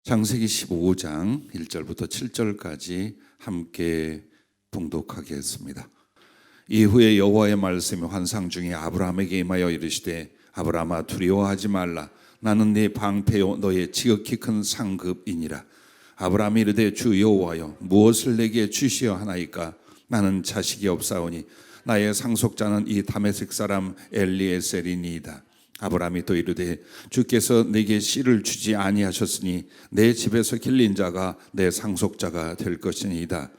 창세기 15장 1절부터 7절까지 함께 봉독하겠습니다. 이후에 여호와의 말씀이 환상 중에 아브라함에게 임하여 이르시되 아브라함아 두려워하지 말라. 나는 네 방패요 너의 지극히 큰 상급이니라. 아브라함이 이르되 주 여호와여 무엇을 내게 주시어 하나이까? 나는 자식이 없사오니 나의 상속자는 이 다메섹 사람 엘리에셀이니이다. 아브라함이 또 이르되 주께서 내게 씨를 주지 아니하셨으니 내 집에서 길린 자가 내 상속자가 될 것이니이다.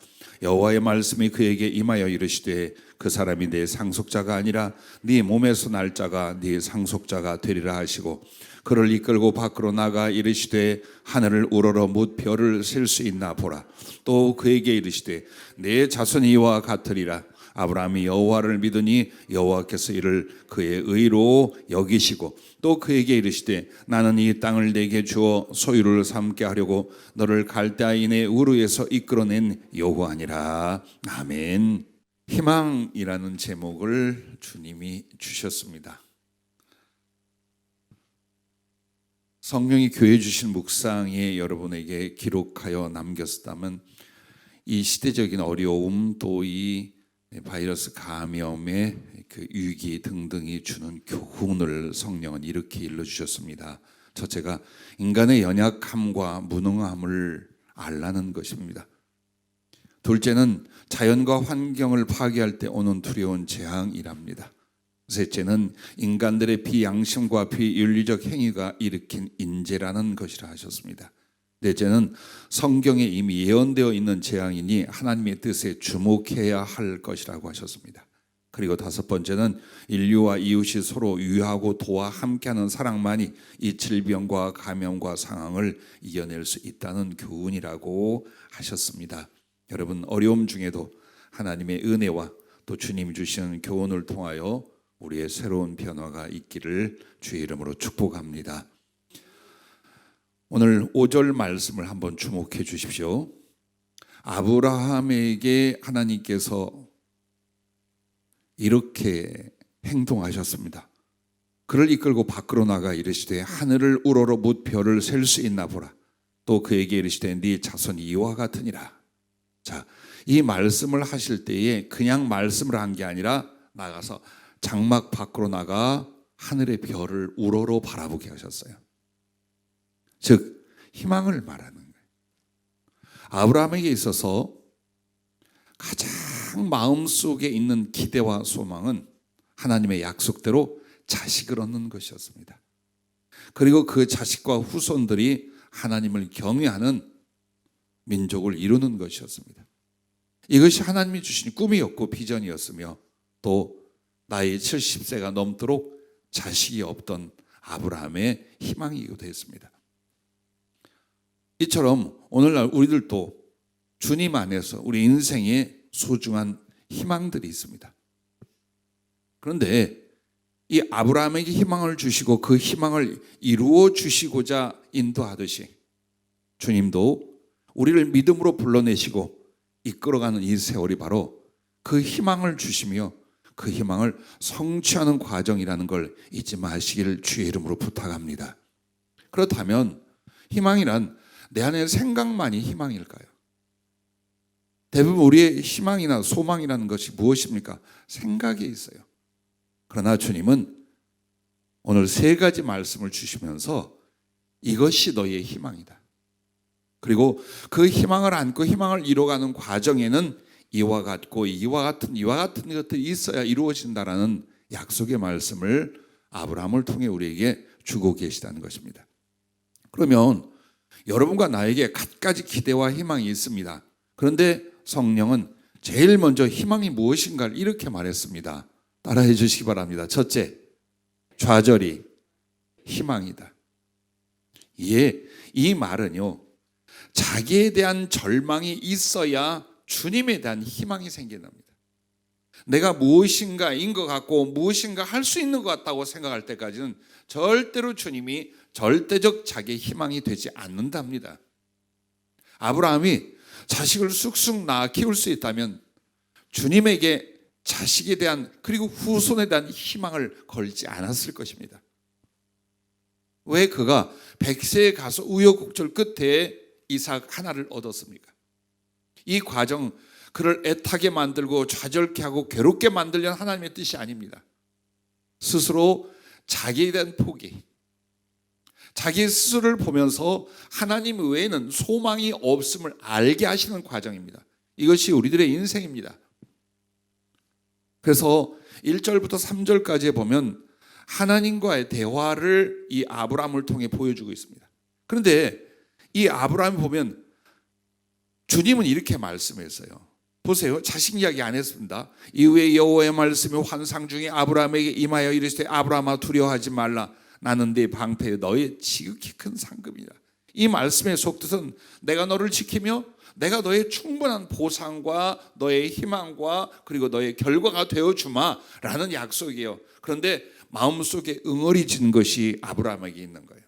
여호와의 말씀이 그에게 임하여 이르시되 그 사람이 내 상속자가 아니라 네 몸에서 날 자가 네 상속자가 되리라 하시고 그를 이끌고 밖으로 나가 이르시되 하늘을 우러러 뭇 별을 셀 수 있나 보라. 또 그에게 이르시되 내 자손이 이와 같으리라. 아브라함이 여호와를 믿으니 여호와께서 이를 그의 의로 여기시고 또 그에게 이르시되 나는 이 땅을 내게 주어 소유를 삼게 하려고 너를 갈대아인의 우르에서 이끌어낸 여호와니라. 아멘. 희망이라는 제목을 주님이 주셨습니다. 성령이 교회 주신 묵상에 여러분에게 기록하여 남겼다면 이 시대적인 어려움 또 이 바이러스 감염의 그 위기 등등이 주는 교훈을 성령은 이렇게 일러주셨습니다. 첫째가 인간의 연약함과 무능함을 알라는 것입니다. 둘째는 자연과 환경을 파괴할 때 오는 두려운 재앙이랍니다. 셋째는 인간들의 비양심과 비윤리적 행위가 일으킨 인재라는 것이라 하셨습니다. 넷째는 성경에 이미 예언되어 있는 재앙이니 하나님의 뜻에 주목해야 할 것이라고 하셨습니다. 그리고 다섯 번째는 인류와 이웃이 서로 유하고 도와 함께하는 사랑만이 이 질병과 감염과 상황을 이겨낼 수 있다는 교훈이라고 하셨습니다. 여러분, 어려움 중에도 하나님의 은혜와 또 주님이 주시는 교훈을 통하여 우리의 새로운 변화가 있기를 주의 이름으로 축복합니다. 오늘 5절 말씀을 한번 주목해 주십시오. 아브라함에게 하나님께서 이렇게 행동하셨습니다. 그를 이끌고 밖으로 나가 이르시되 하늘을 우러러 뭇 별을 셀 수 있나 보라. 또 그에게 이르시되 네 자손이 이와 같으니라. 자, 이 말씀을 하실 때에 그냥 말씀을 한 게 아니라 나가서 장막 밖으로 나가 하늘의 별을 우러러 바라보게 하셨어요. 즉 희망을 말하는 거예요. 아브라함에게 있어서 가장 마음속에 있는 기대와 소망은 하나님의 약속대로 자식을 얻는 것이었습니다. 그리고 그 자식과 후손들이 하나님을 경외하는 민족을 이루는 것이었습니다. 이것이 하나님이 주신 꿈이었고 비전이었으며 또 나이 70세가 넘도록 자식이 없던 아브라함의 희망이기도 했습니다. 이처럼 오늘날 우리들도 주님 안에서 우리 인생에 소중한 희망들이 있습니다. 그런데 이 아브라함에게 희망을 주시고 그 희망을 이루어 주시고자 인도하듯이 주님도 우리를 믿음으로 불러내시고 이끌어가는 이 세월이 바로 그 희망을 주시며 그 희망을 성취하는 과정이라는 걸 잊지 마시기를 주의 이름으로 부탁합니다. 그렇다면 희망이란 내 안의 생각만이 희망일까요? 대부분 우리의 희망이나 소망이라는 것이 무엇입니까? 생각에 있어요. 그러나 주님은 오늘 세 가지 말씀을 주시면서 이것이 너의 희망이다. 그리고 그 희망을 안고 희망을 이루어가는 과정에는 이와 같은 것들이 있어야 이루어진다라는 약속의 말씀을 아브라함을 통해 우리에게 주고 계시다는 것입니다. 그러면 여러분과 나에게 갖가지 기대와 희망이 있습니다. 그런데 성령은 제일 먼저 희망이 무엇인가를 이렇게 말했습니다. 따라해 주시기 바랍니다. 첫째, 좌절이 희망이다. 이 말은요, 자기에 대한 절망이 있어야 주님에 대한 희망이 생긴답니다. 내가 무엇인가인 것 같고 무엇인가 할 수 있는 것 같다고 생각할 때까지는 절대로 주님이 절대적 자기의 희망이 되지 않는답니다. 아브라함이 자식을 쑥쑥 낳아 키울 수 있다면 주님에게 자식에 대한 그리고 후손에 대한 희망을 걸지 않았을 것입니다. 왜 그가 100세에 가서 우여곡절 끝에 이삭 하나를 얻었습니까? 이 과정, 그를 애타게 만들고 좌절케 하고 괴롭게 만들려는 하나님의 뜻이 아닙니다. 스스로 자기에 대한 포기, 자기 스스로를 보면서 하나님 외에는 소망이 없음을 알게 하시는 과정입니다. 이것이 우리들의 인생입니다. 그래서 1절부터 3절까지에 보면 하나님과의 대화를 이 아브라함을 통해 보여주고 있습니다. 그런데 이 아브라함을 보면 주님은 이렇게 말씀했어요. 보세요. 자식 이야기 안 했습니다. 이후에 여호와의 말씀이 환상 중에 아브라함에게 임하여 이르시되 아브라함아 두려워하지 말라. 나는 네 방패여 너의 지극히 큰 상급이다. 이 말씀의 속뜻은 내가 너를 지키며 내가 너의 충분한 보상과 너의 희망과 그리고 너의 결과가 되어주마 라는 약속이에요. 그런데 마음속에 응어리진 것이 아브라함에게 있는 거예요.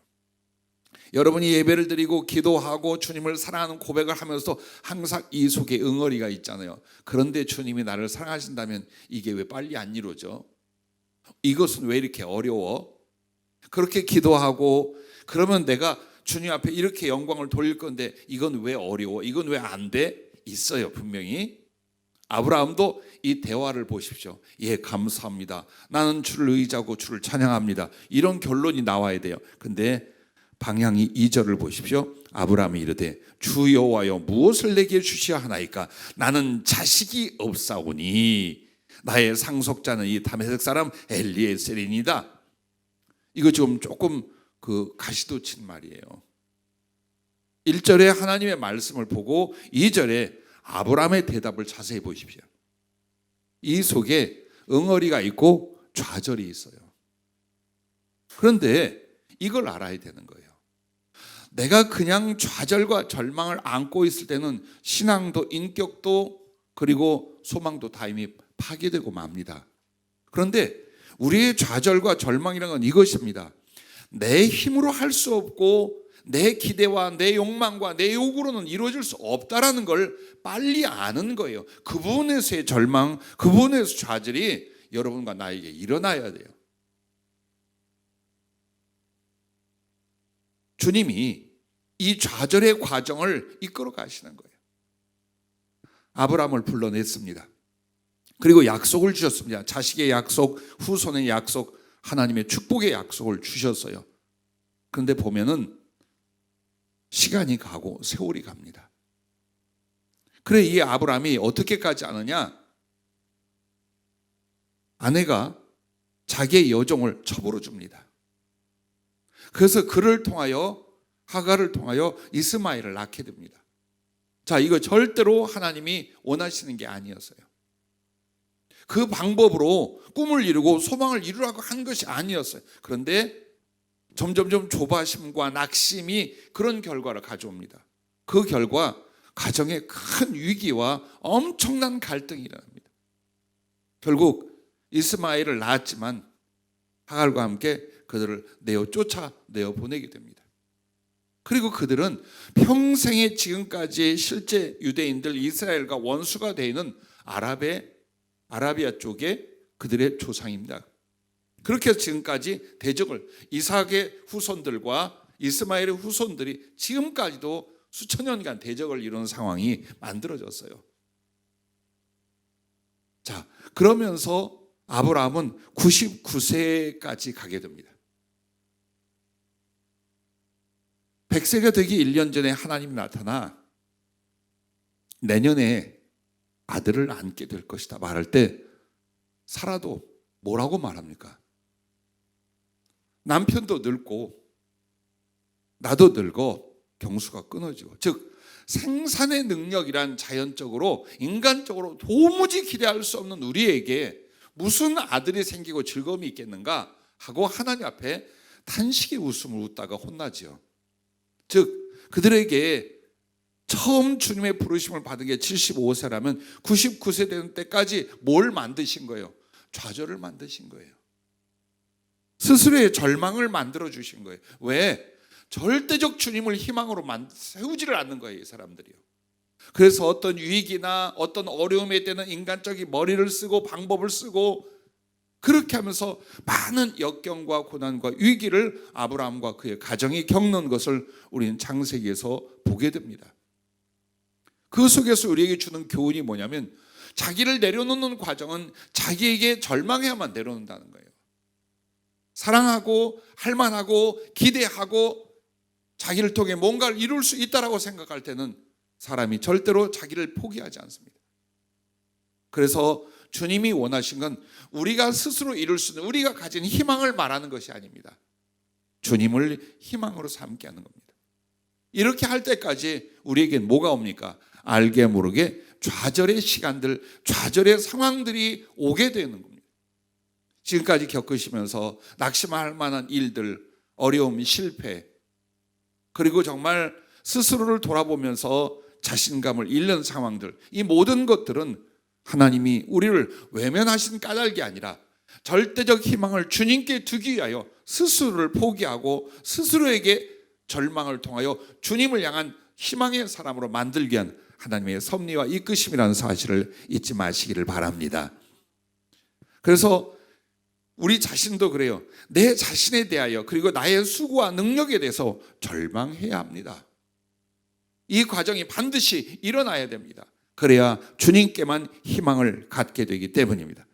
여러분이 예배를 드리고 기도하고 주님을 사랑하는 고백을 하면서 항상 이 속에 응어리가 있잖아요. 그런데 주님이 나를 사랑하신다면 이게 왜 빨리 안 이루어져? 이것은 왜 이렇게 어려워? 그렇게 기도하고 그러면 내가 주님 앞에 이렇게 영광을 돌릴 건데 이건 왜 어려워? 이건 왜 안 돼? 있어요, 분명히. 아브라함도 이 대화를 보십시오. 예, 감사합니다. 나는 주를 의지하고 주를 찬양합니다. 이런 결론이 나와야 돼요. 근데 방향이 2절을 보십시오. 아브라함이 이르되 주 여호와여 무엇을 내게 주시야 하나이까? 나는 자식이 없사오니 나의 상속자는 이 다메섹 사람 엘리에셀이니이다. 이거 좀 조금 가시도 친 말이에요. 1절에 하나님의 말씀을 보고 2절에 아브라함의 대답을 자세히 보십시오. 이 속에 응어리가 있고 좌절이 있어요. 그런데 이걸 알아야 되는 거예요. 내가 그냥 좌절과 절망을 안고 있을 때는 신앙도 인격도 그리고 소망도 다 이미 파괴되고 맙니다. 그런데 우리의 좌절과 절망이라는 건 이것입니다. 내 힘으로 할 수 없고 내 기대와 내 욕망과 내 요구로는 이루어질 수 없다라는 걸 빨리 아는 거예요. 그 부분에서의 절망, 그 부분에서 좌절이 여러분과 나에게 일어나야 돼요. 주님이 이 좌절의 과정을 이끌어 가시는 거예요. 아브라함을 불러냈습니다. 그리고 약속을 주셨습니다. 자식의 약속, 후손의 약속, 하나님의 축복의 약속을 주셨어요. 그런데 보면은 시간이 가고 세월이 갑니다. 그래 이 아브라함이 어떻게까지 아느냐? 아내가 자기의 여종을 첩으로 줍니다. 그래서 그를 통하여 하갈을 통하여 이스마엘을 낳게 됩니다. 자, 이거 절대로 하나님이 원하시는 게 아니었어요. 그 방법으로 꿈을 이루고 소망을 이루라고 한 것이 아니었어요. 그런데 점점점 조바심과 낙심이 그런 결과를 가져옵니다. 그 결과 가정에 큰 위기와 엄청난 갈등이 일어납니다. 결국 이스마엘을 낳았지만 하갈과 함께 그들을 쫓아내어 보내게 됩니다. 그리고 그들은 평생에 지금까지 실제 유대인들 이스라엘과 원수가 되는 아라비아 쪽의 그들의 조상입니다. 그렇게 해서 지금까지 대적을 이삭의 후손들과 이스마엘의 후손들이 지금까지도 수천 년간 대적을 이루는 상황이 만들어졌어요. 자, 그러면서 아브라함은 99세까지 가게 됩니다. 100세가 되기 1년 전에 하나님이 나타나 내년에 아들을 안게 될 것이다 말할 때 사라도 뭐라고 말합니까? 남편도 늙고 나도 늙어 경수가 끊어지고, 즉 생산의 능력이란 자연적으로 인간적으로 도무지 기대할 수 없는 우리에게 무슨 아들이 생기고 즐거움이 있겠는가 하고 하나님 앞에 탄식의 웃음을 웃다가 혼나지요. 즉 그들에게 처음 주님의 부르심을 받은 게 75세라면 99세 되는 때까지 뭘 만드신 거예요? 좌절을 만드신 거예요. 스스로의 절망을 만들어 주신 거예요. 왜? 절대적 주님을 희망으로 세우지를 않는 거예요, 이 사람들이요. 그래서 어떤 위기나 어떤 어려움에 때는 인간적인 머리를 쓰고 방법을 쓰고 그렇게 하면서 많은 역경과 고난과 위기를 아브라함과 그의 가정이 겪는 것을 우리는 창세기에서 보게 됩니다. 그 속에서 우리에게 주는 교훈이 뭐냐면 자기를 내려놓는 과정은 자기에게 절망해야만 내려놓는다는 거예요. 사랑하고 할만하고 기대하고 자기를 통해 뭔가를 이룰 수 있다라고 생각할 때는 사람이 절대로 자기를 포기하지 않습니다. 그래서 주님이 원하신 건 우리가 스스로 이룰 수 있는 우리가 가진 희망을 말하는 것이 아닙니다. 주님을 희망으로 삼게 하는 겁니다. 이렇게 할 때까지 우리에겐 뭐가 옵니까? 알게 모르게 좌절의 시간들, 좌절의 상황들이 오게 되는 겁니다. 지금까지 겪으시면서 낙심할 만한 일들, 어려움, 실패, 그리고 정말 스스로를 돌아보면서 자신감을 잃는 상황들, 이 모든 것들은 하나님이 우리를 외면하신 까닭이 아니라 절대적 희망을 주님께 두기 위하여 스스로를 포기하고 스스로에게 절망을 통하여 주님을 향한 희망의 사람으로 만들기 위한 하나님의 섭리와 이끄심이라는 사실을 잊지 마시기를 바랍니다. 그래서 우리 자신도 그래요. 내 자신에 대하여 그리고 나의 수고와 능력에 대해서 절망해야 합니다. 이 과정이 반드시 일어나야 됩니다. 그래야 주님께만 희망을 갖게 되기 때문입니다.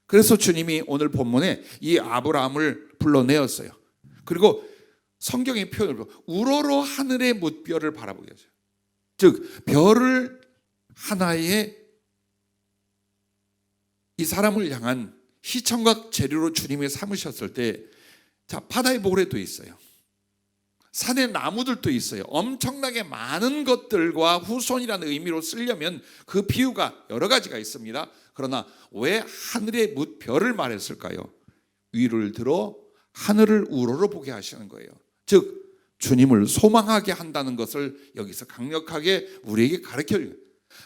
그래서 주님이 오늘 본문에 이 아브라함을 불러내었어요. 그리고 성경의 표현을 우러러 하늘의 뭇별을 바라보게 하죠. 즉 별을 하나의 이 사람을 향한 시청각 재료로 주님이 삼으셨을 때, 자, 바다의 모래도 있어요. 산의 나무들도 있어요. 엄청나게 많은 것들과 후손이라는 의미로 쓰려면 그 비유가 여러 가지가 있습니다. 그러나 왜 하늘의 뭇별을 말했을까요? 위를 들어 하늘을 우러러 보게 하시는 거예요. 즉 주님을 소망하게 한다는 것을 여기서 강력하게 우리에게 가르쳐줘요.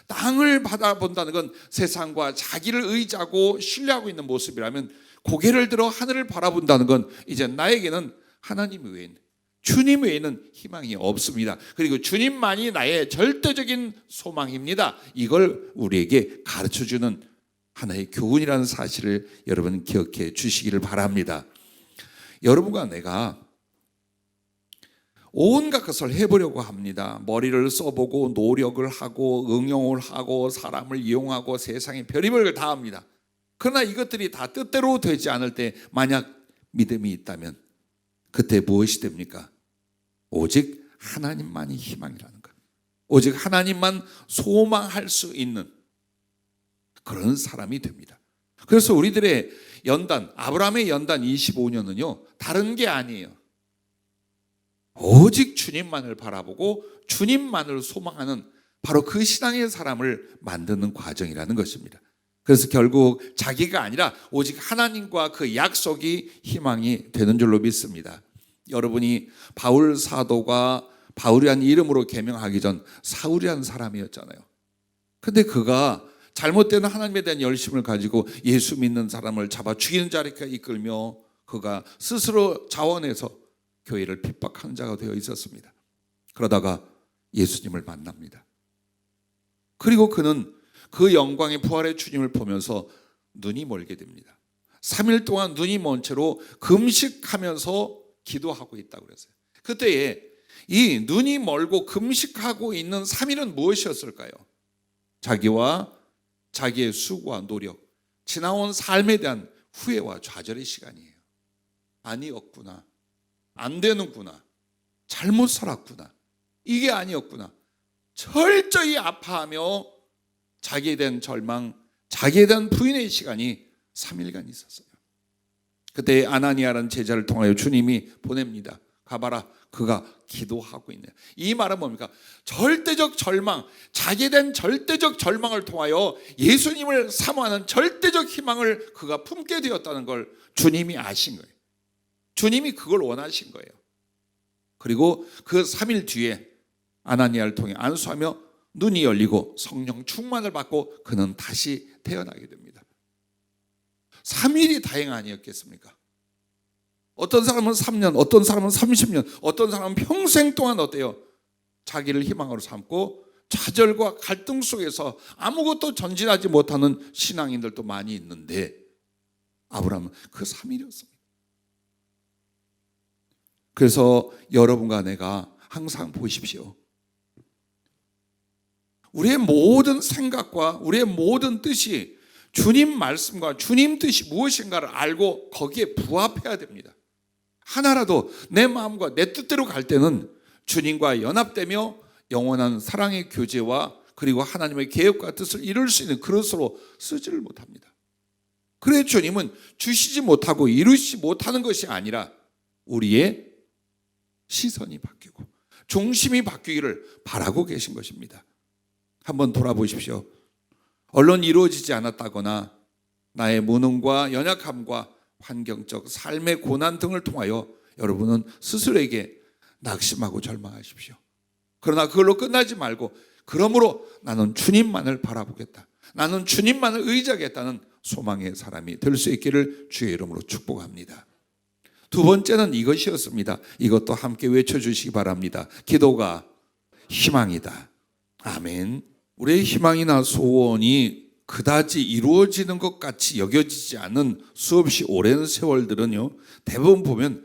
땅을 바라본다는 건 세상과 자기를 의지하고 신뢰하고 있는 모습이라면, 고개를 들어 하늘을 바라본다는 건 이제 나에게는 하나님 외에는, 주님 외에는 희망이 없습니다. 그리고 주님만이 나의 절대적인 소망입니다. 이걸 우리에게 가르쳐주는 하나의 교훈이라는 사실을 여러분 기억해 주시기를 바랍니다. 여러분과 내가 온갖 것을 해보려고 합니다. 머리를 써보고 노력을 하고 응용을 하고 사람을 이용하고 세상에 별의별 걸 다 합니다. 그러나 이것들이 다 뜻대로 되지 않을 때 만약 믿음이 있다면 그때 무엇이 됩니까? 오직 하나님만이 희망이라는 것, 오직 하나님만 소망할 수 있는 그런 사람이 됩니다. 그래서 우리들의 연단, 아브라함의 연단 25년은요 다른 게 아니에요. 오직 주님만을 바라보고 주님만을 소망하는 바로 그 신앙의 사람을 만드는 과정이라는 것입니다. 그래서 결국 자기가 아니라 오직 하나님과 그 약속이 희망이 되는 줄로 믿습니다. 여러분이 바울 사도가 바울이라는 이름으로 개명하기 전 사울이라는 사람이었잖아요. 근데 그가 잘못된 하나님에 대한 열심을 가지고 예수 믿는 사람을 잡아 죽이는 자리까지 이끌며 그가 스스로 자원해서 교회를 핍박하는 자가 되어 있었습니다. 그러다가 예수님을 만납니다. 그리고 그는 그 영광의 부활의 주님을 보면서 눈이 멀게 됩니다. 3일 동안 눈이 먼 채로 금식하면서 기도하고 있다고 그랬어요. 그때에 이 눈이 멀고 금식하고 있는 3일은 무엇이었을까요? 자기와 자기의 수고와 노력, 지나온 삶에 대한 후회와 좌절의 시간이에요. 아니었구나, 안 되는구나, 잘못 살았구나, 이게 아니었구나, 철저히 아파하며 자기에 대한 절망, 자기에 대한 부인의 시간이 3일간 있었어요. 그때 아나니아라는 제자를 통하여 주님이 보냅니다. 가봐라, 그가 기도하고 있네요. 이 말은 뭡니까? 절대적 절망, 자기에 대한 절대적 절망을 통하여 예수님을 사모하는 절대적 희망을 그가 품게 되었다는 걸 주님이 아신 거예요. 주님이 그걸 원하신 거예요. 그리고 그 3일 뒤에 아나니아를 통해 안수하며 눈이 열리고 성령 충만을 받고 그는 다시 태어나게 됩니다. 3일이 다행 아니었겠습니까? 어떤 사람은 3년, 어떤 사람은 30년, 어떤 사람은 평생 동안 어때요? 자기를 희망으로 삼고 좌절과 갈등 속에서 아무것도 전진하지 못하는 신앙인들도 많이 있는데, 아브라함은 그 3일이었습니다. 그래서 여러분과 내가 항상 보십시오. 우리의 모든 생각과 우리의 모든 뜻이 주님 말씀과 주님 뜻이 무엇인가를 알고 거기에 부합해야 됩니다. 하나라도 내 마음과 내 뜻대로 갈 때는 주님과 연합되며 영원한 사랑의 교제와 그리고 하나님의 계획과 뜻을 이룰 수 있는 그릇으로 쓰지를 못합니다. 그래 주님은 주시지 못하고 이루시지 못하는 것이 아니라 우리의 시선이 바뀌고 중심이 바뀌기를 바라고 계신 것입니다. 한번 돌아보십시오. 얼른 이루어지지 않았다거나 나의 무능과 연약함과 환경적 삶의 고난 등을 통하여 여러분은 스스로에게 낙심하고 절망하십시오. 그러나 그걸로 끝나지 말고 그러므로 나는 주님만을 바라보겠다. 나는 주님만을 의지하겠다는 소망의 사람이 될 수 있기를 주의 이름으로 축복합니다. 두 번째는 이것이었습니다. 이것도 함께 외쳐주시기 바랍니다. 기도가 희망이다. 아멘. 우리의 희망이나 소원이 그다지 이루어지는 것 같이 여겨지지 않는 수없이 오랜 세월들은요, 대부분 보면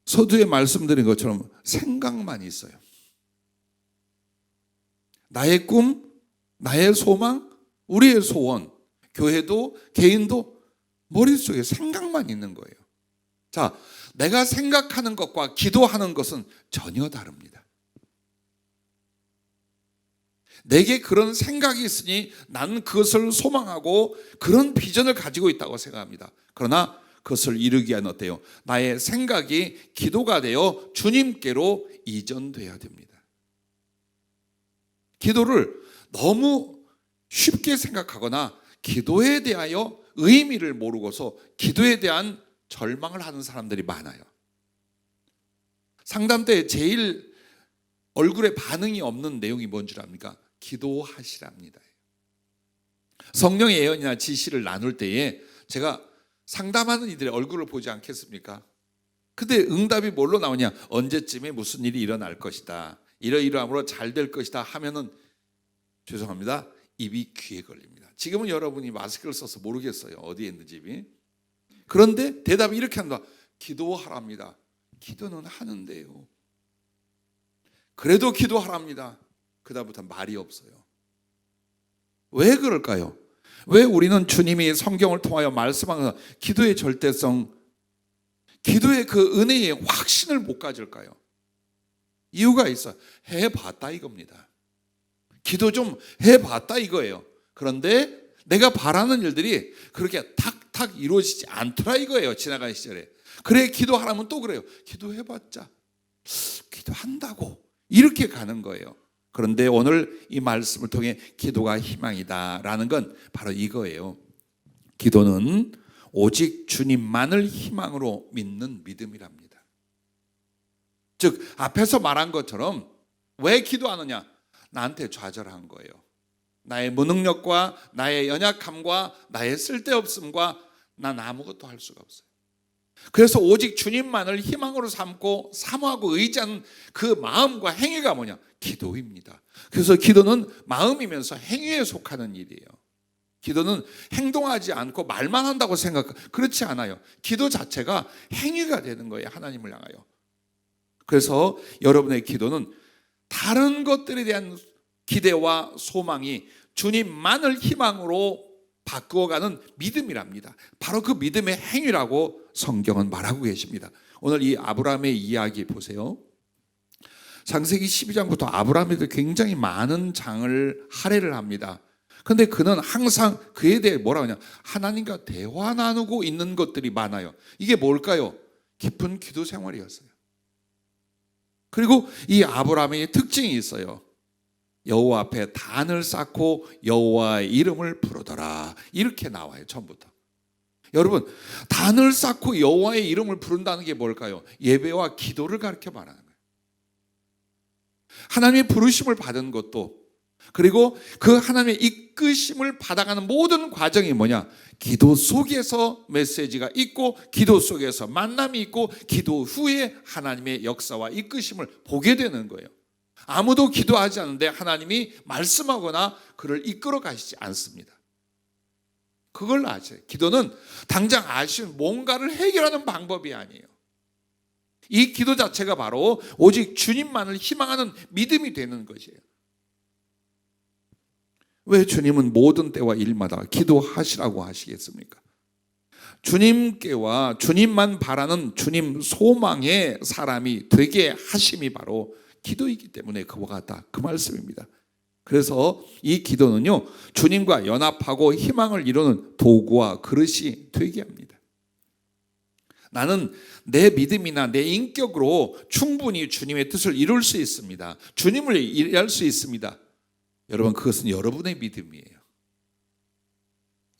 서두에 말씀드린 것처럼 생각만 있어요. 나의 꿈, 나의 소망, 우리의 소원, 교회도 개인도 머릿속에 생각만 있는 거예요. 자, 내가 생각하는 것과 기도하는 것은 전혀 다릅니다. 내게 그런 생각이 있으니 나는 그것을 소망하고 그런 비전을 가지고 있다고 생각합니다. 그러나 그것을 이루기 위한 어때요? 나의 생각이 기도가 되어 주님께로 이전돼야 됩니다. 기도를 너무 쉽게 생각하거나 기도에 대하여 의미를 모르고서 기도에 대한 절망을 하는 사람들이 많아요. 상담 때 제일 얼굴에 반응이 없는 내용이 뭔 줄 압니까? 기도하시랍니다. 성령의 예언이나 지시를 나눌 때에 제가 상담하는 이들의 얼굴을 보지 않겠습니까? 근데 응답이 뭘로 나오냐? 언제쯤에 무슨 일이 일어날 것이다, 이러이러함으로 잘 될 것이다 하면은 죄송합니다, 입이 귀에 걸립니다. 지금은 여러분이 마스크를 써서 모르겠어요, 어디에 있는지 입이. 그런데 대답이 이렇게 한다. 기도하랍니다. 기도는 하는데요. 그래도 기도하랍니다. 그다음부터 말이 없어요. 왜 그럴까요? 왜 우리는 주님이 성경을 통하여 말씀하는 기도의 절대성, 기도의 그 은혜의 확신을 못 가질까요? 이유가 있어요. 해봤다 이겁니다. 기도 좀 해봤다 이거예요. 그런데 내가 바라는 일들이 그렇게 탁탁 이루어지지 않더라 이거예요. 지나간 시절에. 그래 기도하라면 또 그래요. 기도해봤자 기도한다고 이렇게 가는 거예요. 그런데 오늘 이 말씀을 통해 기도가 희망이다라는 건 바로 이거예요. 기도는 오직 주님만을 희망으로 믿는 믿음이랍니다. 즉 앞에서 말한 것처럼 왜 기도하느냐? 나한테 좌절한 거예요. 나의 무능력과 나의 연약함과 나의 쓸데없음과 난 아무것도 할 수가 없어요. 그래서 오직 주님만을 희망으로 삼고 사모하고 의지하는 그 마음과 행위가 뭐냐? 기도입니다. 그래서 기도는 마음이면서 행위에 속하는 일이에요. 기도는 행동하지 않고 말만 한다고 그렇지 않아요. 기도 자체가 행위가 되는 거예요. 하나님을 향하여. 그래서 여러분의 기도는 다른 것들에 대한 기대와 소망이 주님만을 희망으로 바꾸어가는 믿음이랍니다. 바로 그 믿음의 행위라고 성경은 말하고 계십니다. 오늘 이 아브라함의 이야기 보세요. 창세기 12장부터 아브라함에도 굉장히 많은 장을 할애를 합니다. 그런데 그는 항상 그에 대해 뭐라고 하냐? 하나님과 대화 나누고 있는 것들이 많아요. 이게 뭘까요? 깊은 기도 생활이었어요. 그리고 이 아브라함의 특징이 있어요. 여호와 앞에 단을 쌓고 여호와의 이름을 부르더라. 이렇게 나와요. 처음부터. 여러분, 단을 쌓고 여호와의 이름을 부른다는 게 뭘까요? 예배와 기도를 가르쳐 말하는 거예요. 하나님의 부르심을 받은 것도, 그리고 그 하나님의 이끄심을 받아가는 모든 과정이 뭐냐? 기도 속에서 메시지가 있고, 기도 속에서 만남이 있고, 기도 후에 하나님의 역사와 이끄심을 보게 되는 거예요. 아무도 기도하지 않는데 하나님이 말씀하거나 그를 이끌어 가시지 않습니다. 그걸 아세요. 기도는 당장 아시는 뭔가를 해결하는 방법이 아니에요. 이 기도 자체가 바로 오직 주님만을 희망하는 믿음이 되는 것이에요. 왜 주님은 모든 때와 일마다 기도하시라고 하시겠습니까? 주님께와 주님만 바라는 주님 소망의 사람이 되게 하심이 바로 기도이기 때문에 그와 같다, 그 말씀입니다. 그래서 이 기도는요, 주님과 연합하고 희망을 이루는 도구와 그릇이 되게 합니다. 나는 내 믿음이나 내 인격으로 충분히 주님의 뜻을 이룰 수 있습니다. 주님을 이해할 수 있습니다. 여러분, 그것은 여러분의 믿음이에요.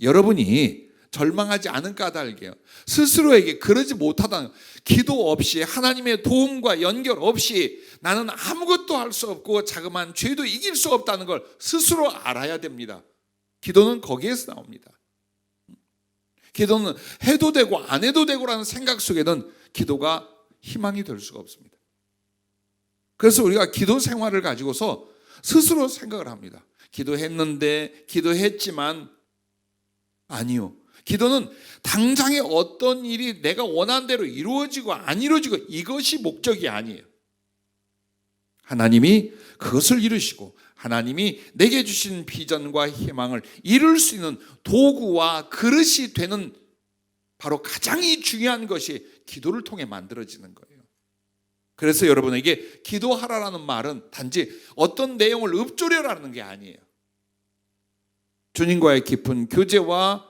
여러분이 절망하지 않은 까닭이에요. 스스로에게 그러지 못하다는, 기도 없이 하나님의 도움과 연결 없이 나는 아무것도 할 수 없고 자그마한 죄도 이길 수 없다는 걸 스스로 알아야 됩니다. 기도는 거기에서 나옵니다. 기도는 해도 되고 안 해도 되고라는 생각 속에는 기도가 희망이 될 수가 없습니다. 그래서 우리가 기도 생활을 가지고서 스스로 생각을 합니다. 기도했는데, 기도했지만, 아니요. 기도는 당장에 어떤 일이 내가 원하는 대로 이루어지고 안 이루어지고 이것이 목적이 아니에요. 하나님이 그것을 이루시고 하나님이 내게 주신 비전과 희망을 이룰 수 있는 도구와 그릇이 되는 바로 가장 중요한 것이 기도를 통해 만들어지는 거예요. 그래서 여러분에게 기도하라라는 말은 단지 어떤 내용을 읊조려라는 게 아니에요. 주님과의 깊은 교제와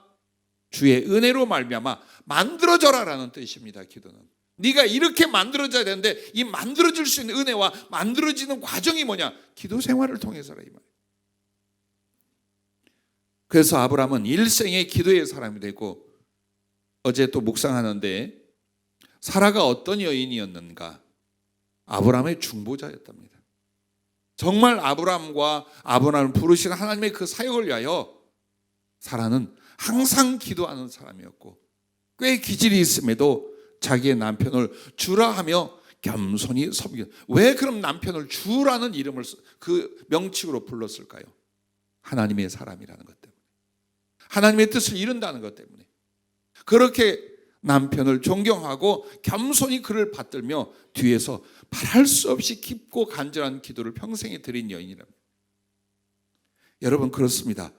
주의 은혜로 말미암아 만들어져라라는 뜻입니다. 기도는 네가 이렇게 만들어져야 되는데 이 만들어질 수 있는 은혜와 만들어지는 과정이 뭐냐? 기도 생활을 통해서라 이 말이에요. 그래서 아브라함은 일생의 기도의 사람이 되고, 어제 또 묵상하는데 사라가 어떤 여인이었는가? 아브라함의 중보자였답니다. 정말 아브라함을 부르신 하나님의 그 사역을 위하여 사라는 항상 기도하는 사람이었고, 꽤 기질이 있음에도 자기의 남편을 주라 하며 겸손히 섬기는. 왜 그럼 남편을 주라는 이름을 그 명칭으로 불렀을까요? 하나님의 사람이라는 것 때문에, 하나님의 뜻을 이룬다는 것 때문에. 그렇게 남편을 존경하고 겸손히 그를 받들며 뒤에서 말할 수 없이 깊고 간절한 기도를 평생에 드린 여인이랍니다. 여러분, 그렇습니다.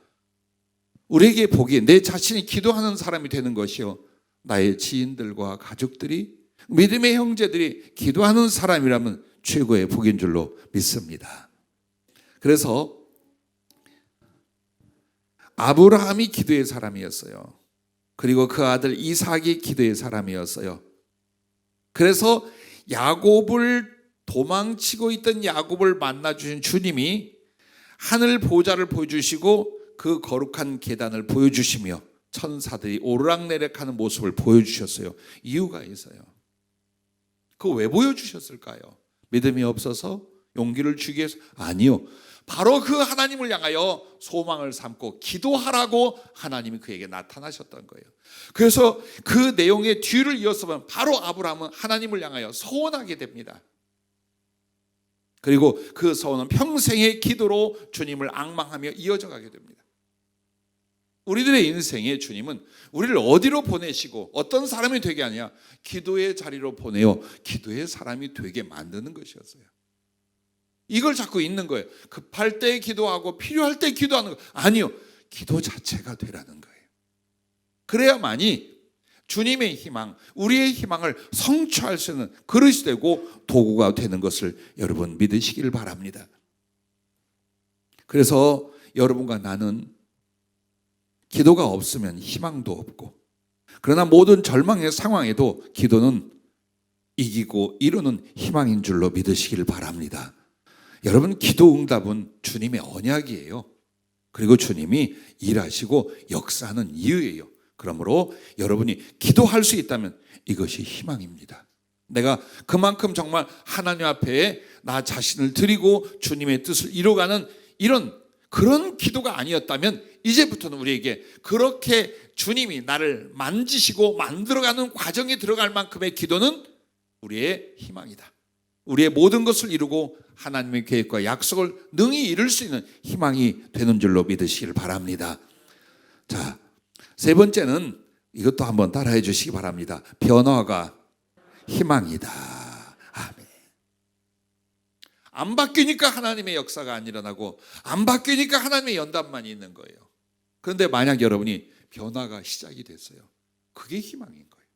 우리에게 보기에 내 자신이 기도하는 사람이 되는 것이요, 나의 지인들과 가족들이, 믿음의 형제들이 기도하는 사람이라면 최고의 복인 줄로 믿습니다. 그래서 아브라함이 기도의 사람이었어요. 그리고 그 아들 이삭이 기도의 사람이었어요. 그래서 야곱을 도망치고 있던 야곱을 만나주신 주님이 하늘 보좌를 보여주시고 그 거룩한 계단을 보여주시며 천사들이 오르락내락하는 모습을 보여주셨어요. 이유가 있어요. 그거 왜 보여주셨을까요? 믿음이 없어서? 용기를 주기 위해서? 아니요. 바로 그 하나님을 향하여 소망을 삼고 기도하라고 하나님이 그에게 나타나셨던 거예요. 그래서 그 내용의 뒤를 이어서 보면 바로 아브라함은 하나님을 향하여 서원하게 됩니다. 그리고 그 서원은 평생의 기도로 주님을 앙망하며 이어져 가게 됩니다. 우리들의 인생에 주님은 우리를 어디로 보내시고 어떤 사람이 되게 하냐? 기도의 자리로 보내어 기도의 사람이 되게 만드는 것이었어요. 이걸 자꾸 잊는 거예요. 급할 때 기도하고 필요할 때 기도하는 거 아니요. 기도 자체가 되라는 거예요. 그래야만이 주님의 희망, 우리의 희망을 성취할 수 있는 그릇이 되고 도구가 되는 것을 여러분 믿으시길 바랍니다. 그래서 여러분과 나는 기도가 없으면 희망도 없고, 그러나 모든 절망의 상황에도 기도는 이기고 이루는 희망인 줄로 믿으시길 바랍니다. 여러분, 기도 응답은 주님의 언약이에요. 그리고 주님이 일하시고 역사하는 이유예요. 그러므로 여러분이 기도할 수 있다면 이것이 희망입니다. 내가 그만큼 정말 하나님 앞에 나 자신을 드리고 주님의 뜻을 이루어가는 그런 기도가 아니었다면 이제부터는 우리에게 그렇게 주님이 나를 만지시고 만들어가는 과정에 들어갈 만큼의 기도는 우리의 희망이다. 우리의 모든 것을 이루고 하나님의 계획과 약속을 능히 이룰 수 있는 희망이 되는 줄로 믿으시길 바랍니다. 자, 세 번째는 이것도 한번 따라해 주시기 바랍니다. 변화가 희망이다. 아멘. 안 바뀌니까 하나님의 역사가 안 일어나고 안 바뀌니까 하나님의 연단만 있는 거예요. 그런데 만약 여러분이 변화가 시작이 됐어요. 그게 희망인 거예요.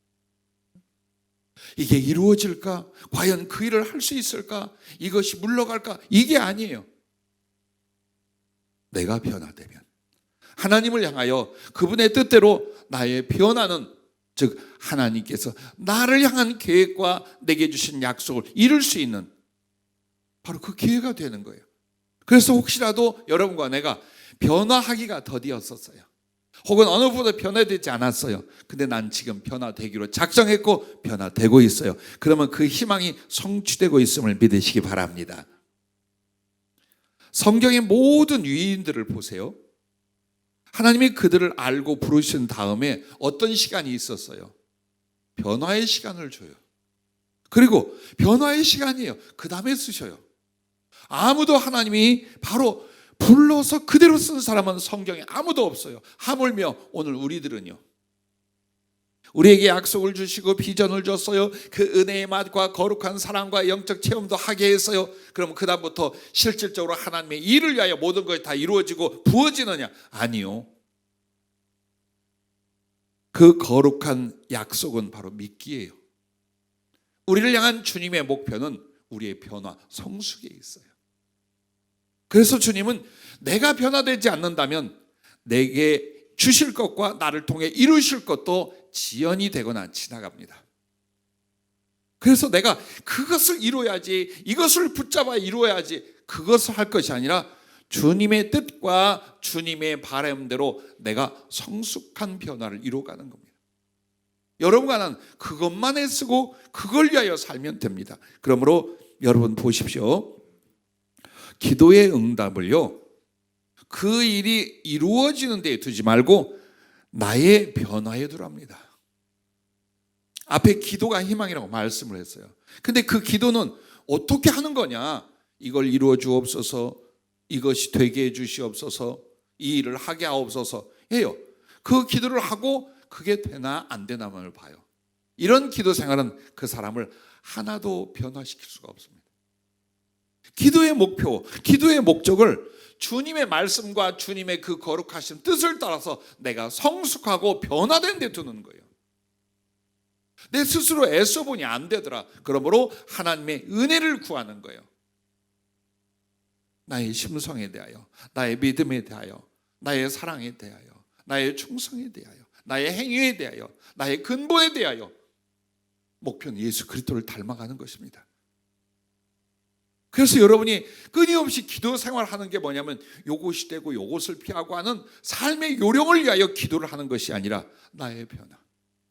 이게 이루어질까? 과연 그 일을 할 수 있을까? 이것이 물러갈까? 이게 아니에요. 내가 변화되면 하나님을 향하여 그분의 뜻대로 나의 변화는, 즉 하나님께서 나를 향한 계획과 내게 주신 약속을 이룰 수 있는 바로 그 기회가 되는 거예요. 그래서 혹시라도 여러분과 내가 변화하기가 더디었었어요. 혹은 어느 분도 변화되지 않았어요. 근데 난 지금 변화되기로 작정했고 변화되고 있어요. 그러면 그 희망이 성취되고 있음을 믿으시기 바랍니다. 성경의 모든 유인들을 보세요. 하나님이 그들을 알고 부르신 다음에 어떤 시간이 있었어요? 변화의 시간을 줘요. 그리고 변화의 시간이에요. 그 다음에 쓰셔요. 아무도 하나님이 바로 불러서 그대로 쓴 사람은 성경에 아무도 없어요. 하물며 오늘 우리들은요, 우리에게 약속을 주시고 비전을 줬어요. 그 은혜의 맛과 거룩한 사랑과 영적 체험도 하게 했어요. 그럼 그 다음부터 실질적으로 하나님의 일을 위하여 모든 것이 다 이루어지고 부어지느냐? 아니요. 그 거룩한 약속은 바로 믿기예요. 우리를 향한 주님의 목표는 우리의 변화, 성숙에 있어요. 그래서 주님은 내가 변화되지 않는다면 내게 주실 것과 나를 통해 이루실 것도 지연이 되거나 지나갑니다. 그래서 내가 그것을 이루어야지, 이것을 붙잡아 이루어야지, 그것을 할 것이 아니라 주님의 뜻과 주님의 바람대로 내가 성숙한 변화를 이루어가는 겁니다. 여러분과 나는 그것만 애쓰고 그걸 위하여 살면 됩니다. 그러므로 여러분 보십시오. 기도의 응답을요, 그 일이 이루어지는 데에 두지 말고 나의 변화에 두랍니다. 앞에 기도가 희망이라고 말씀을 했어요. 근데 그 기도는 어떻게 하는 거냐? 이걸 이루어 주옵소서, 이것이 되게 해 주시옵소서, 이 일을 하게 하옵소서 해요. 그 기도를 하고 그게 되나 안 되나만을 봐요. 이런 기도 생활은 그 사람을 하나도 변화시킬 수가 없습니다. 기도의 목표, 기도의 목적을 주님의 말씀과 주님의 그 거룩하신 뜻을 따라서 내가 성숙하고 변화된 데 두는 거예요. 내 스스로 애써보니 안 되더라. 그러므로 하나님의 은혜를 구하는 거예요. 나의 심성에 대하여, 나의 믿음에 대하여, 나의 사랑에 대하여, 나의 충성에 대하여, 나의 행위에 대하여, 나의 근본에 대하여 목표는 예수 그리스도를 닮아가는 것입니다. 그래서 여러분이 끊임없이 기도 생활하는 게 뭐냐면 요것이 되고 요것을 피하고 하는 삶의 요령을 위하여 기도를 하는 것이 아니라 나의 변화,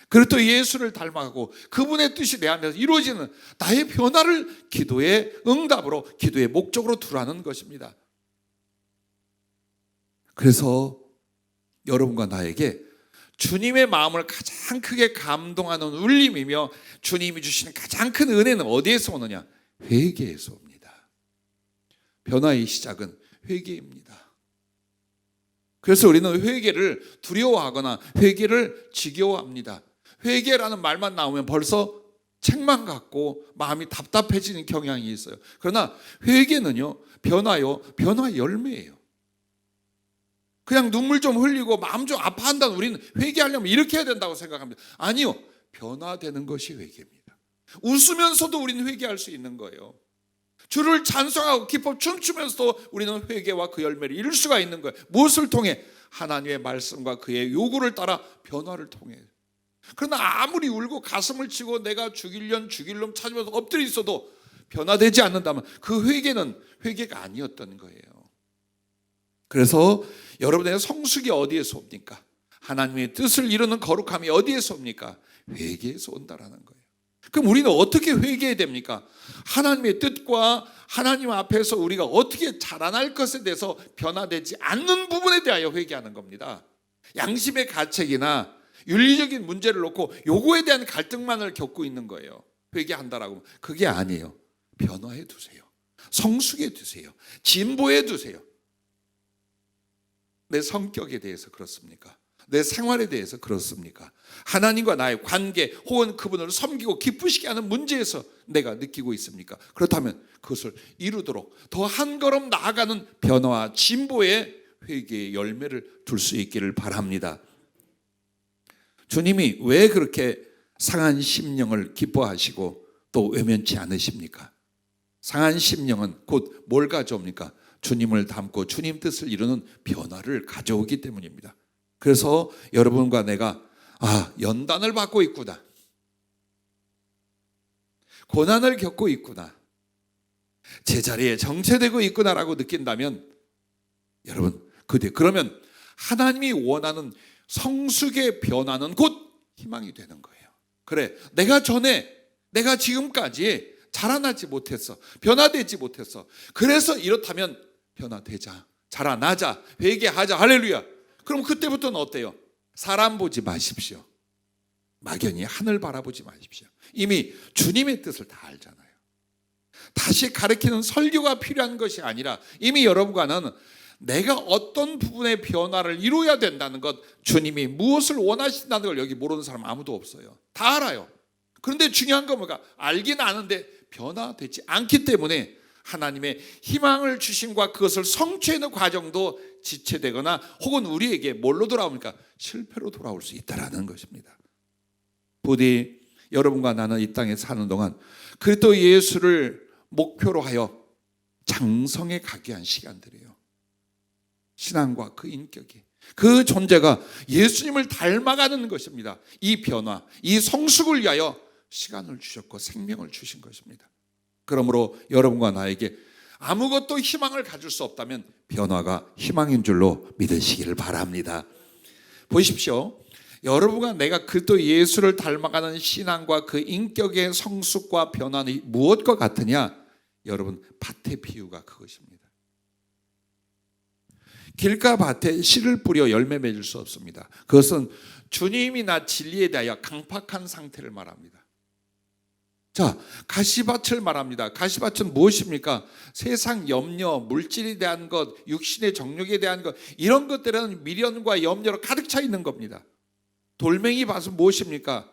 그리고 예수를 닮아가고 그분의 뜻이 내 안에서 이루어지는 나의 변화를 기도의 응답으로, 기도의 목적으로 두라는 것입니다. 그래서 여러분과 나에게 주님의 마음을 가장 크게 감동하는 울림이며 주님이 주시는 가장 큰 은혜는 어디에서 오느냐? 회개에서 옵니다. 변화의 시작은 회개입니다. 그래서 우리는 회개를 두려워하거나 회개를 지겨워합니다. 회개라는 말만 나오면 벌써 책만 갖고 마음이 답답해지는 경향이 있어요. 그러나 회개는요, 변화 열매예요. 그냥 눈물 좀 흘리고 마음 좀 아파한다는 우리는 회개하려면 이렇게 해야 된다고 생각합니다. 아니요, 변화되는 것이 회개입니다. 웃으면서도 우리는 회개할 수 있는 거예요. 주를 찬송하고 기뻐 춤추면서도 우리는 회개와 그 열매를 이룰 수가 있는 거예요. 무엇을 통해? 하나님의 말씀과 그의 요구를 따라 변화를 통해. 그러나 아무리 울고 가슴을 치고 내가 죽일 놈 찾으면서 엎드려 있어도 변화되지 않는다면 그 회개는 회개가 아니었던 거예요. 그래서 여러분의 성숙이 어디에서 옵니까? 하나님의 뜻을 이루는 거룩함이 어디에서 옵니까? 회개에서 온다라는 거예요. 그럼 우리는 어떻게 회개해야 됩니까? 하나님의 뜻과 하나님 앞에서 우리가 어떻게 자라날 것에 대해서 변화되지 않는 부분에 대하여 회개하는 겁니다. 양심의 가책이나 윤리적인 문제를 놓고 요거에 대한 갈등만을 겪고 있는 거예요. 회개한다라고. 그게 아니에요. 변화해 두세요. 성숙해 두세요. 진보해 두세요. 내 성격에 대해서 그렇습니까? 내 생활에 대해서 그렇습니까? 하나님과 나의 관계 혹은 그분을 섬기고 기쁘시게 하는 문제에서 내가 느끼고 있습니까? 그렇다면 그것을 이루도록 더 한 걸음 나아가는 변화와 진보의 회개의 열매를 둘 수 있기를 바랍니다. 주님이 왜 그렇게 상한 심령을 기뻐하시고 또 외면치 않으십니까? 상한 심령은 곧 뭘 가져옵니까? 주님을 닮고 주님 뜻을 이루는 변화를 가져오기 때문입니다. 그래서 여러분과 내가 연단을 받고 있구나, 고난을 겪고 있구나, 제자리에 정체되고 있구나라고 느낀다면 여러분 그러면 하나님이 원하는 성숙의 변화는 곧 희망이 되는 거예요. 그래, 내가 지금까지 자라나지 못했어, 변화되지 못했어. 그래서 이렇다면 변화되자, 자라나자, 회개하자. 할렐루야. 그럼 그때부터는 어때요? 사람 보지 마십시오. 막연히 하늘 바라보지 마십시오. 이미 주님의 뜻을 다 알잖아요. 다시 가르치는 설교가 필요한 것이 아니라 이미 여러분과는 내가 어떤 부분의 변화를 이루어야 된다는 것, 주님이 무엇을 원하신다는 걸 여기 모르는 사람 아무도 없어요. 다 알아요. 그런데 중요한 건 뭔가 알긴 아는데 변화되지 않기 때문에 하나님의 희망을 주심과 그것을 성취하는 과정도 지체되거나 혹은 우리에게 뭘로 돌아옵니까? 실패로 돌아올 수 있다는 것입니다. 부디 여러분과 나는 이 땅에 사는 동안 그리스도 예수를 목표로 하여 장성에 가게 한 시간들이에요. 신앙과 그 인격이, 그 존재가 예수님을 닮아가는 것입니다. 이 변화, 이 성숙을 위하여 시간을 주셨고 생명을 주신 것입니다. 그러므로 여러분과 나에게 아무것도 희망을 가질 수 없다면 변화가 희망인 줄로 믿으시기를 바랍니다. 보십시오. 여러분과 내가 그리스도 예수를 닮아가는 신앙과 그 인격의 성숙과 변화는 무엇과 같으냐? 여러분, 밭의 비유가 그것입니다. 길가 밭에 씨를 뿌려 열매 맺을 수 없습니다. 그것은 주님이나 진리에 대하여 강팍한 상태를 말합니다. 자, 가시밭을 말합니다. 가시밭은 무엇입니까? 세상 염려, 물질에 대한 것, 육신의 정욕에 대한 것, 이런 것들은 미련과 염려로 가득 차 있는 겁니다. 돌멩이 밭은 무엇입니까?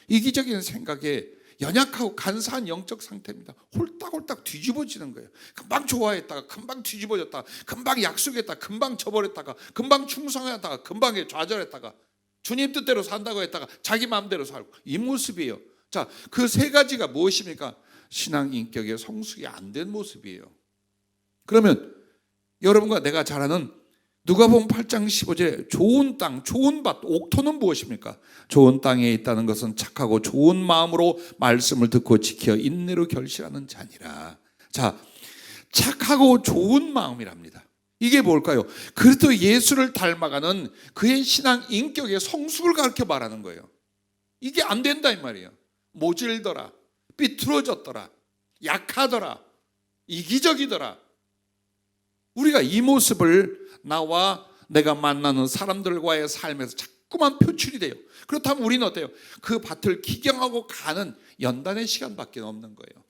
이기적인 생각에 연약하고 간사한 영적 상태입니다. 홀딱홀딱 뒤집어지는 거예요. 금방 좋아했다가 금방 뒤집어졌다가 금방 약속했다가 금방 저버렸다가 금방 충성했다가 금방 좌절했다가 주님 뜻대로 산다고 했다가 자기 마음대로 살고, 이 모습이에요. 자, 그 세 가지가 무엇입니까? 신앙 인격의 성숙이 안 된 모습이에요. 그러면 여러분과 내가 잘 아는 누가복음 8장 15절에 좋은 땅, 좋은 밭, 옥토는 무엇입니까? 좋은 땅에 있다는 것은 착하고 좋은 마음으로 말씀을 듣고 지켜 인내로 결실하는 자니라. 자, 착하고 좋은 마음이랍니다. 이게 뭘까요? 그리스도 예수를 닮아가는 그의 신앙 인격의 성숙을 가르쳐 말하는 거예요. 이게 안 된다 이 말이에요. 모질더라, 삐뚤어졌더라, 약하더라, 이기적이더라. 우리가 이 모습을 나와 내가 만나는 사람들과의 삶에서 자꾸만 표출이 돼요. 그렇다면 우리는 어때요? 그 밭을 기경하고 가는 연단의 시간밖에 없는 거예요.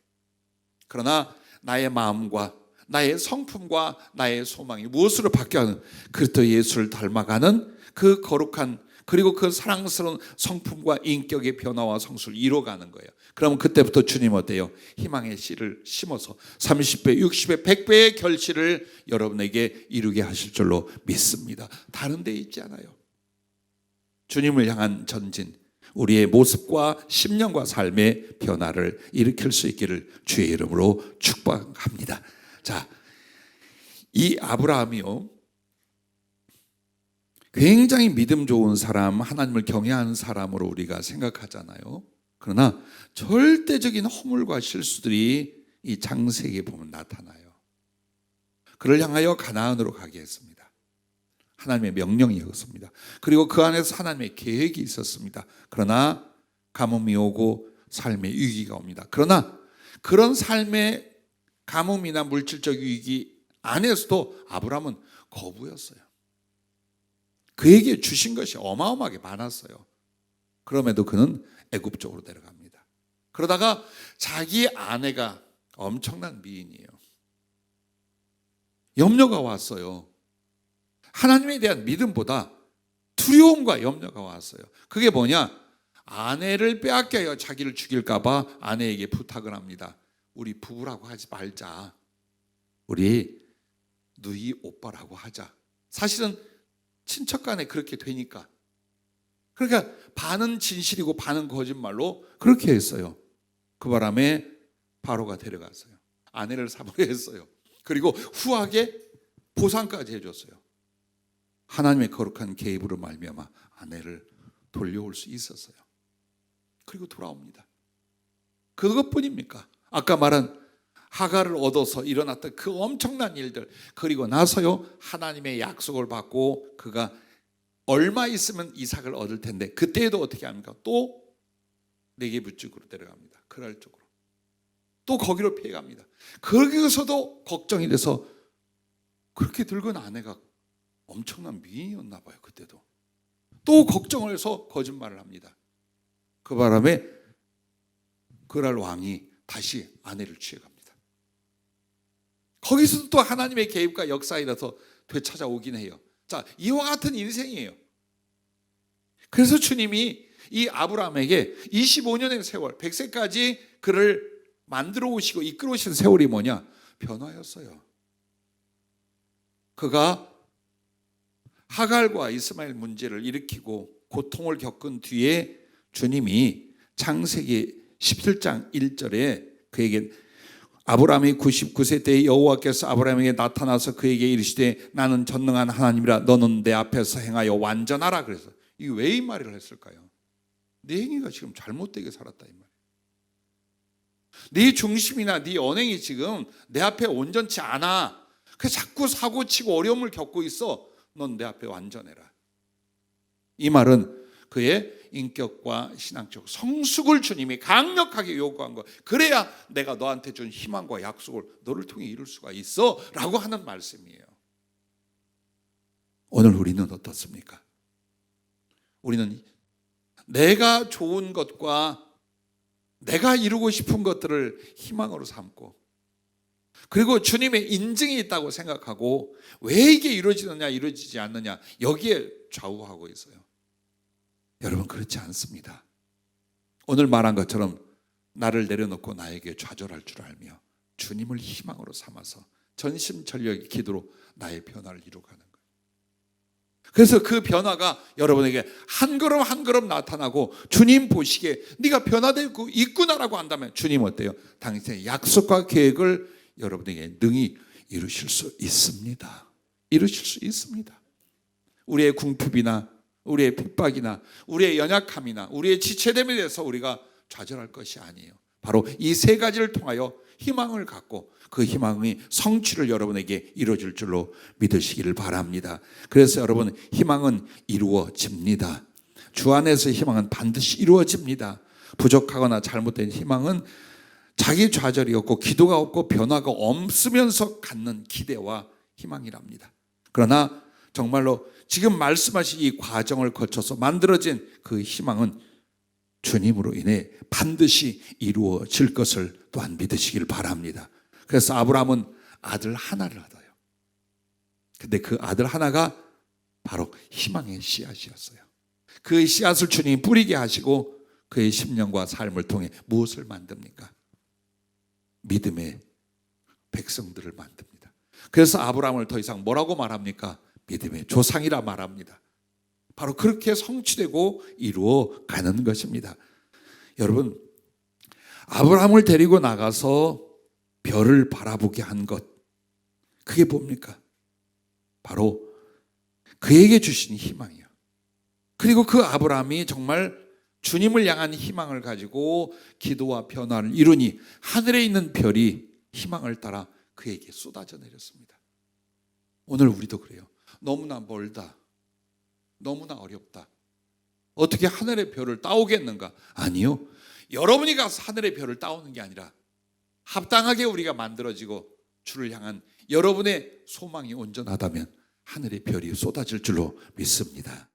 그러나 나의 마음과 나의 성품과 나의 소망이 무엇으로 바뀌어가는, 그리스도 예수를 닮아가는 그 거룩한 그리고 그 사랑스러운 성품과 인격의 변화와 성수를 이뤄가는 거예요. 그러면 그때부터 주님 어때요? 희망의 씨를 심어서 30배, 60배, 100배의 결실을 여러분에게 이루게 하실 줄로 믿습니다. 다른 데 있지 않아요. 주님을 향한 전진, 우리의 모습과 심령과 삶의 변화를 일으킬 수 있기를 주의 이름으로 축복합니다. 자, 이 아브라함이요, 굉장히 믿음 좋은 사람, 하나님을 경외하는 사람으로 우리가 생각하잖아요. 그러나 절대적인 허물과 실수들이 이 창세기에 보면 나타나요. 그를 향하여 가나안으로 가게 했습니다. 하나님의 명령이었습니다. 그리고 그 안에서 하나님의 계획이 있었습니다. 그러나 가뭄이 오고 삶의 위기가 옵니다. 그러나 그런 삶의 가뭄이나 물질적 위기 안에서도 아브라함은 거부였어요. 그에게 주신 것이 어마어마하게 많았어요. 그럼에도 그는 애굽 쪽으로 내려갑니다. 그러다가 자기 아내가 엄청난 미인이에요. 염려가 왔어요. 하나님에 대한 믿음보다 두려움과 염려가 왔어요. 그게 뭐냐? 아내를 빼앗겨요. 자기를 죽일까 봐 아내에게 부탁을 합니다. 우리 부부라고 하지 말자. 우리 누이 오빠라고 하자. 사실은 친척 간에 그렇게 되니까. 그러니까 반은 진실이고 반은 거짓말로 그렇게 했어요. 그 바람에 바로가 데려갔어요. 아내를 사모했어요. 그리고 후하게 보상까지 해줬어요. 하나님의 거룩한 계획으로 말미암아 아내를 돌려올 수 있었어요. 그리고 돌아옵니다. 그것뿐입니까? 아까 말한 하갈을 얻어서 일어났던 그 엄청난 일들, 그리고 나서요 하나님의 약속을 받고 그가 얼마 있으면 이삭을 얻을 텐데 그때에도 어떻게 합니까? 또 네게부 쪽으로 데려갑니다. 그랄 쪽으로. 또 거기로 피해갑니다. 거기서도 걱정이 돼서 그렇게 늙은 아내가 엄청난 미인이었나 봐요. 그때도. 또 걱정을 해서 거짓말을 합니다. 그 바람에 그랄 왕이 다시 아내를 취해갑니다. 거기서도 또 하나님의 개입과 역사이라서 되찾아오긴 해요. 자, 이와 같은 인생이에요. 그래서 주님이 이 아브라함에게 25년의 세월, 100세까지 그를 만들어 오시고 이끌어 오신 세월이 뭐냐? 변화였어요. 그가 하갈과 이스마엘 문제를 일으키고 고통을 겪은 뒤에 주님이 창세기 17장 1절에 그에게 아브라함이 99세 때에 여호와께서 아브라함에게 나타나서 그에게 이르시되 나는 전능한 하나님이라 너는 내 앞에서 행하여 완전하라. 그래서 이게 왜 이 말을 했을까요? 네 행위가 지금 잘못되게 살았다 이 말이에요. 네 중심이나 네 언행이 지금 내 앞에 온전치 않아. 그래서 자꾸 사고치고 어려움을 겪고 있어. 넌 내 앞에 완전해라. 이 말은 그의 인격과 신앙적 성숙을 주님이 강력하게 요구한 거. 그래야 내가 너한테 준 희망과 약속을 너를 통해 이룰 수가 있어 라고 하는 말씀이에요. 오늘 우리는 어떻습니까? 우리는 내가 좋은 것과 내가 이루고 싶은 것들을 희망으로 삼고 그리고 주님의 인증이 있다고 생각하고 왜 이게 이루어지느냐 이루어지지 않느냐 여기에 좌우하고 있어요. 여러분 그렇지 않습니다. 오늘 말한 것처럼 나를 내려놓고 나에게 좌절할 줄 알며 주님을 희망으로 삼아서 전심전력의 기도로 나의 변화를 이루어가는 거예요. 그래서 그 변화가 여러분에게 한 걸음 한 걸음 나타나고 주님 보시기에 네가 변화되고 있구나라고 한다면 주님 어때요? 당신의 약속과 계획을 여러분에게 능히 이루실 수 있습니다. 이루실 수 있습니다. 우리의 궁핍이나 우리의 핍박이나 우리의 연약함이나 우리의 지체됨에 대해서 우리가 좌절할 것이 아니에요. 바로 이 세 가지를 통하여 희망을 갖고 그 희망이 성취를 여러분에게 이루어질 줄로 믿으시기를 바랍니다. 그래서 여러분 희망은 이루어집니다. 주 안에서 희망은 반드시 이루어집니다. 부족하거나 잘못된 희망은 자기 좌절이 없고 기도가 없고 변화가 없으면서 갖는 기대와 희망이랍니다. 그러나 정말로 지금 말씀하신 이 과정을 거쳐서 만들어진 그 희망은 주님으로 인해 반드시 이루어질 것을 또한 믿으시길 바랍니다. 그래서 아브라함은 아들 하나를 얻어요. 근데 그 아들 하나가 바로 희망의 씨앗이었어요. 그 씨앗을 주님이 뿌리게 하시고 그의 심령과 삶을 통해 무엇을 만듭니까? 믿음의 백성들을 만듭니다. 그래서 아브라함을 더 이상 뭐라고 말합니까? 믿음의 조상이라 말합니다. 바로 그렇게 성취되고 이루어 가는 것입니다. 여러분, 아브라함을 데리고 나가서 별을 바라보게 한 것, 그게 뭡니까? 바로 그에게 주신 희망이에요. 그리고 그 아브라함이 정말 주님을 향한 희망을 가지고 기도와 변화를 이루니 하늘에 있는 별이 희망을 따라 그에게 쏟아져 내렸습니다. 오늘 우리도 그래요. 너무나 멀다. 너무나 어렵다. 어떻게 하늘의 별을 따오겠는가? 아니요. 여러분이 가서 하늘의 별을 따오는 게 아니라 합당하게 우리가 만들어지고 주를 향한 여러분의 소망이 온전하다면 하늘의 별이 쏟아질 줄로 믿습니다.